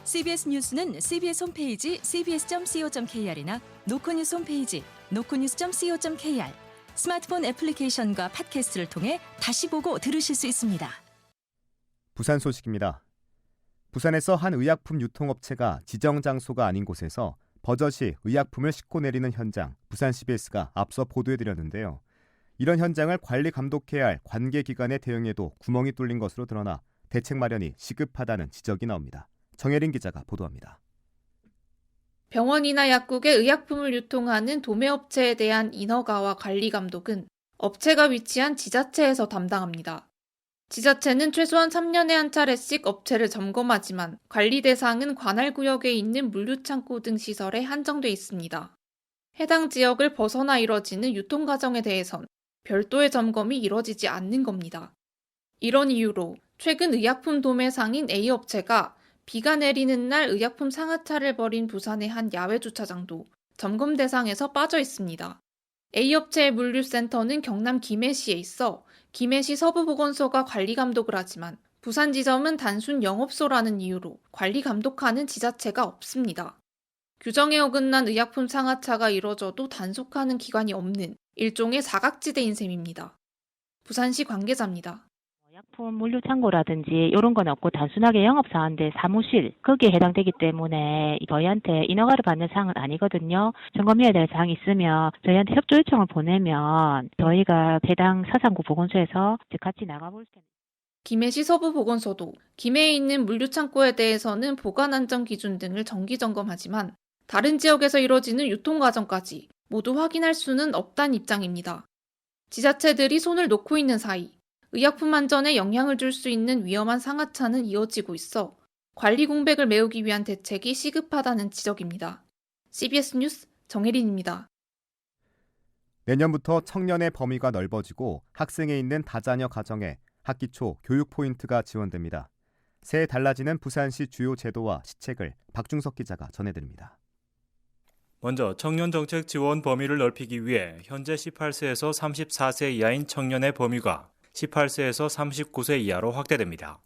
CBS 뉴스는 CBS 홈페이지 cbs.co.kr이나 노코뉴스 홈페이지 노코뉴스.co.kr, 스마트폰 애플리케이션과 팟캐스트를 통해 다시 보고 들으실 수 있습니다. 부산 소식입니다. 부산에서 한 의약품 유통업체가 지정 장소가 아닌 곳에서 버젓이 의약품을 싣고 내리는 현장, 부산 CBS가 앞서 보도해드렸는데요. 이런 현장을 관리 감독해야 할 관계기관의 대응에도 구멍이 뚫린 것으로 드러나 대책 마련이 시급하다는 지적이 나옵니다. 정혜린 기자가 보도합니다. 병원이나 약국에 의약품을 유통하는 도매업체에 대한 인허가와 관리 감독은 업체가 위치한 지자체에서 담당합니다. 지자체는 최소한 3년에 한 차례씩 업체를 점검하지만 관리 대상은 관할 구역에 있는 물류창고 등 시설에 한정돼 있습니다. 해당 지역을 벗어나 이뤄지는 유통 과정에 대해선 별도의 점검이 이뤄지지 않는 겁니다. 이런 이유로 최근 의약품 도매상인 A업체가 비가 내리는 날 의약품 상하차를 벌인 부산의 한 야외 주차장도 점검 대상에서 빠져 있습니다. A업체의 물류센터는 경남 김해시에 있어 김해시 서부보건소가 관리 감독을 하지만 부산 지점은 단순 영업소라는 이유로 관리 감독하는 지자체가 없습니다. 규정에 어긋난 의약품 상하차가 이뤄져도 단속하는 기관이 없는 일종의 사각지대인 셈입니다. 부산시 관계자입니다. 약품 물류 창고라든지 이런 건 없고 단순하게 영업사원들 사무실 거기에 해당되기 때문에 저희한테 인허가를 받는 사항은 아니거든요. 점검해야 될 사항이 있으면 저희한테 협조 요청을 보내면 저희가 해당 사상구 보건소에서 같이 나가볼 텐데. 김해시 서부보건소도 김해에 있는 물류창고에 대해서는 보관안전 기준 등을 정기점검하지만 다른 지역에서 이뤄지는 유통 과정까지 모두 확인할 수는 없다는 입장입니다. 지자체들이 손을 놓고 있는 사이 의약품 안전에 영향을 줄 수 있는 위험한 상하차는 이어지고 있어 관리 공백을 메우기 위한 대책이 시급하다는 지적입니다. CBS 뉴스 정혜린입니다. 내년부터 청년의 범위가 넓어지고 학생에 있는 다자녀 가정에 학기 초 교육 포인트가 지원됩니다. 새해 달라지는 부산시 주요 제도와 시책을 박중석 기자가 전해드립니다. 먼저 청년 정책 지원 범위를 넓히기 위해 현재 18세에서 34세 이하인 청년의 범위가 18세에서 39세 이하로 확대됩니다.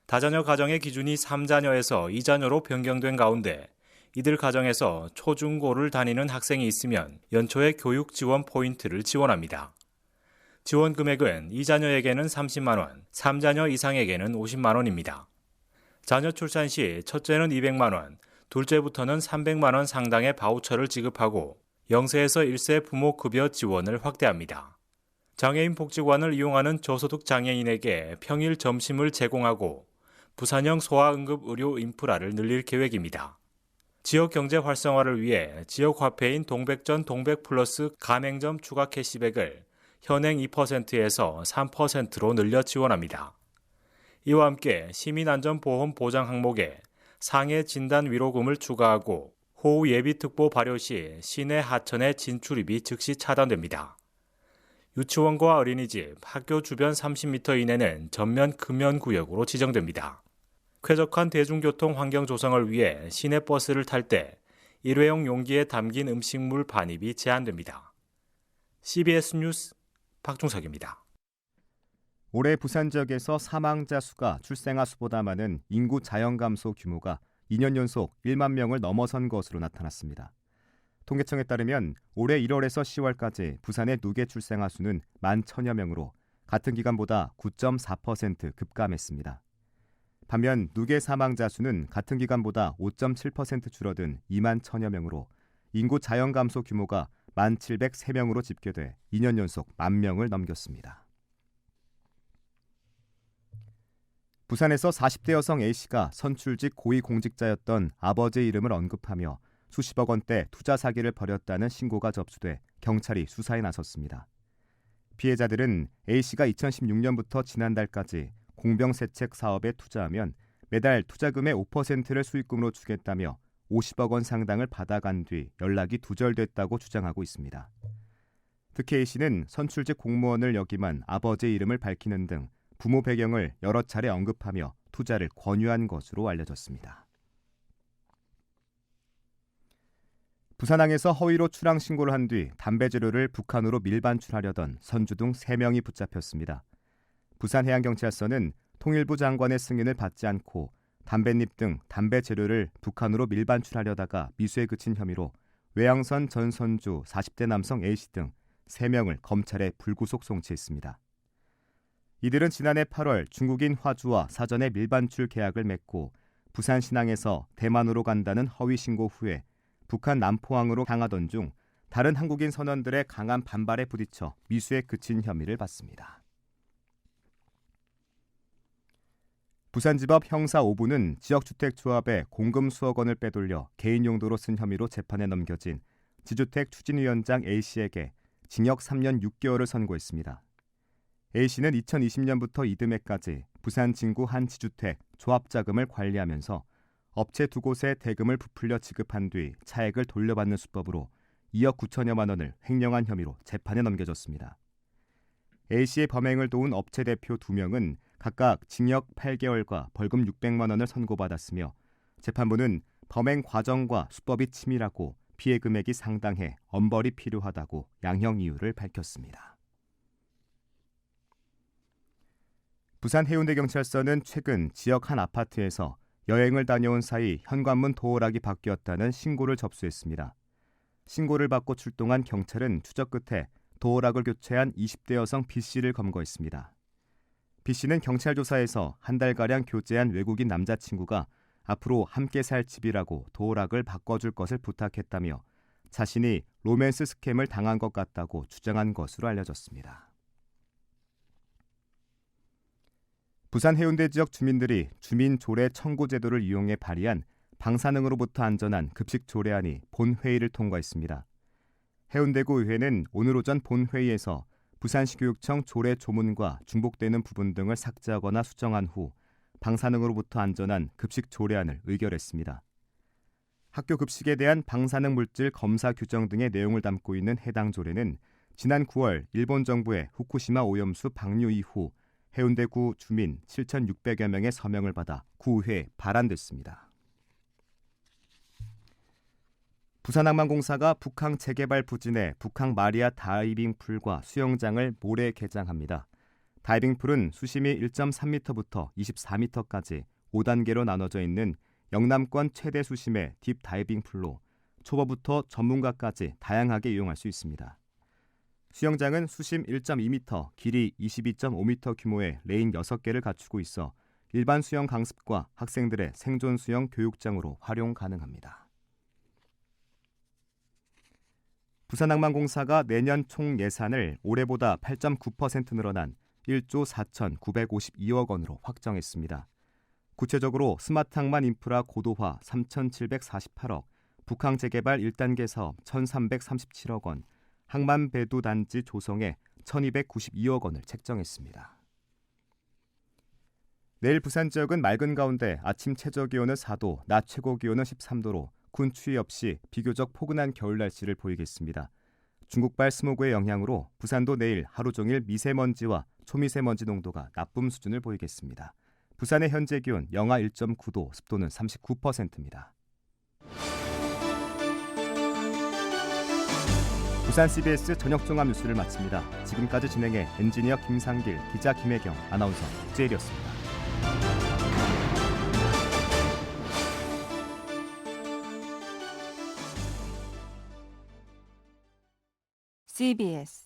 다자녀 가정의 기준이 3자녀에서 2자녀로 변경된 가운데 이들 가정에서 초중고를 다니는 학생이 있으면 연초에 교육 지원 포인트를 지원합니다. 지원 금액은 2자녀에게는 30만 원, 3자녀 이상에게는 50만 원입니다. 자녀 출산 시 첫째는 200만 원, 둘째부터는 300만 원 상당의 바우처를 지급하고 0세에서 1세 부모 급여 지원을 확대합니다. 장애인 복지관을 이용하는 저소득 장애인에게 평일 점심을 제공하고 부산형 소아응급의료 인프라를 늘릴 계획입니다. 지역 경제 활성화를 위해 지역 화폐인 동백전 동백플러스 가맹점 추가 캐시백을 현행 2%에서 3%로 늘려 지원합니다. 이와 함께 시민안전보험 보장 항목에 상해 진단 위로금을 추가하고 호우 예비특보 발효 시 시내 하천의 진출입이 즉시 차단됩니다. 유치원과 어린이집, 학교 주변 30m 이내는 전면 금연구역으로 지정됩니다. 쾌적한 대중교통 환경 조성을 위해 시내버스를 탈 때 일회용 용기에 담긴 음식물 반입이 제한됩니다. CBS 뉴스 박중석입니다. 올해 부산 지역에서 사망자 수가 출생아 수보다 많은 인구 자연 감소 규모가 2년 연속 1만 명을 넘어선 것으로 나타났습니다. 통계청에 따르면 올해 1월에서 10월까지 부산의 누계 출생아 수는 11,000여 명으로 같은 기간보다 9.4% 급감했습니다. 반면 누계 사망자 수는 같은 기간보다 5.7% 줄어든 2만 1,000여 명으로 인구 자연 감소 규모가 1,703명으로 집계돼 2년 연속 10,000명을 넘겼습니다. 부산에서 40대 여성 A씨가 선출직 고위공직자였던 아버지의 이름을 언급하며 수십억 원대 투자 사기를 벌였다는 신고가 접수돼 경찰이 수사에 나섰습니다. 피해자들은 A씨가 2016년부터 지난달까지 공병세책 사업에 투자하면 매달 투자금의 5%를 수익금으로 주겠다며 50억 원 상당을 받아간 뒤 연락이 두절됐다고 주장하고 있습니다. 특히 A씨는 선출직 공무원을 역임한 아버지의 이름을 밝히는 등 부모 배경을 여러 차례 언급하며 투자를 권유한 것으로 알려졌습니다. 부산항에서 허위로 출항 신고를 한 뒤 담배 재료를 북한으로 밀반출하려던 선주 등 3명이 붙잡혔습니다. 부산해양경찰서는 통일부 장관의 승인을 받지 않고 담뱃잎 등 담배 재료를 북한으로 밀반출하려다가 미수에 그친 혐의로 외양선 전 선주 40대 남성 A씨 등 3명을 검찰에 불구속 송치했습니다. 이들은 지난해 8월 중국인 화주와 사전에 밀반출 계약을 맺고 부산신항에서 대만으로 간다는 허위 신고 후에 북한 남포항으로 향하던 중 다른 한국인 선원들의 강한 반발에 부딪혀 미수에 그친 혐의를 받습니다. 부산지법 형사 5부는 지역주택조합에 공금 수억 원을 빼돌려 개인 용도로 쓴 혐의로 재판에 넘겨진 지주택 추진위원장 A씨에게 징역 3년 6개월을 선고했습니다. A씨는 2020년부터 이듬해까지 부산 진구 한 지주택 조합자금을 관리하면서 업체 2곳에 대금을 부풀려 지급한 뒤 차액을 돌려받는 수법으로 2억 9천여만 원을 횡령한 혐의로 재판에 넘겨졌습니다. A씨의 범행을 도운 업체 대표 2명은 각각 징역 8개월과 벌금 600만 원을 선고받았으며 재판부는 범행 과정과 수법이 치밀하고 피해 금액이 상당해 엄벌이 필요하다고 양형 이유를 밝혔습니다. 부산 해운대경찰서는 최근 지역 한 아파트에서 여행을 다녀온 사이 현관문 도어락이 바뀌었다는 신고를 접수했습니다. 신고를 받고 출동한 경찰은 추적 끝에 도어락을 교체한 20대 여성 B씨를 검거했습니다. B씨는 경찰 조사에서 한 달가량 교제한 외국인 남자친구가 앞으로 함께 살 집이라고 도어락을 바꿔줄 것을 부탁했다며 자신이 로맨스 스캠을 당한 것 같다고 주장한 것으로 알려졌습니다. 부산 해운대 지역 주민들이 주민 조례 청구 제도를 이용해 발의한 방사능으로부터 안전한 급식 조례안이 본회의를 통과했습니다. 해운대구 의회는 오늘 오전 본회의에서 부산시교육청 조례 조문과 중복되는 부분 등을 삭제하거나 수정한 후 방사능으로부터 안전한 급식 조례안을 의결했습니다. 학교 급식에 대한 방사능 물질 검사 규정 등의 내용을 담고 있는 해당 조례는 지난 9월 일본 정부의 후쿠시마 오염수 방류 이후 해운대구 주민 7,600여 명의 서명을 받아 구의회에 발안됐습니다. 부산항만공사가 북항 재개발 부진에 북항 마리아 다이빙풀과 수영장을 모레 개장합니다. 다이빙풀은 수심이 1.3m부터 24m까지 5단계로 나눠져 있는 영남권 최대 수심의 딥 다이빙풀로 초보부터 전문가까지 다양하게 이용할 수 있습니다. 수영장은 수심 1.2m, 길이 22.5m 규모의 레인 6개를 갖추고 있어 일반 수영 강습과 학생들의 생존 수영 교육장으로 활용 가능합니다. 부산항만공사가 내년 총 예산을 올해보다 8.9% 늘어난 1조 4,952억 원으로 확정했습니다. 구체적으로 스마트항만 인프라 고도화 3,748억, 북항 재개발 1단계 사업 1,337억 원, 항만 배두 단지 조성에 1,292억 원을 책정했습니다. 내일 부산 지역은 맑은 가운데 아침 최저기온은 4도, 낮 최고기온은 13도로 군 추위 없이 비교적 포근한 겨울 날씨를 보이겠습니다. 중국발 스모그의 영향으로 부산도 내일 하루 종일 미세먼지와 초미세먼지 농도가 나쁨 수준을 보이겠습니다. 부산의 현재 기온 영하 1.9도, 습도는 39%입니다. 부산 CBS 저녁 종합 뉴스를 마칩니다. 지금까지 진행해 엔지니어 김상길, 기자 김혜경, 아나운서 국제일이었습니다. CBS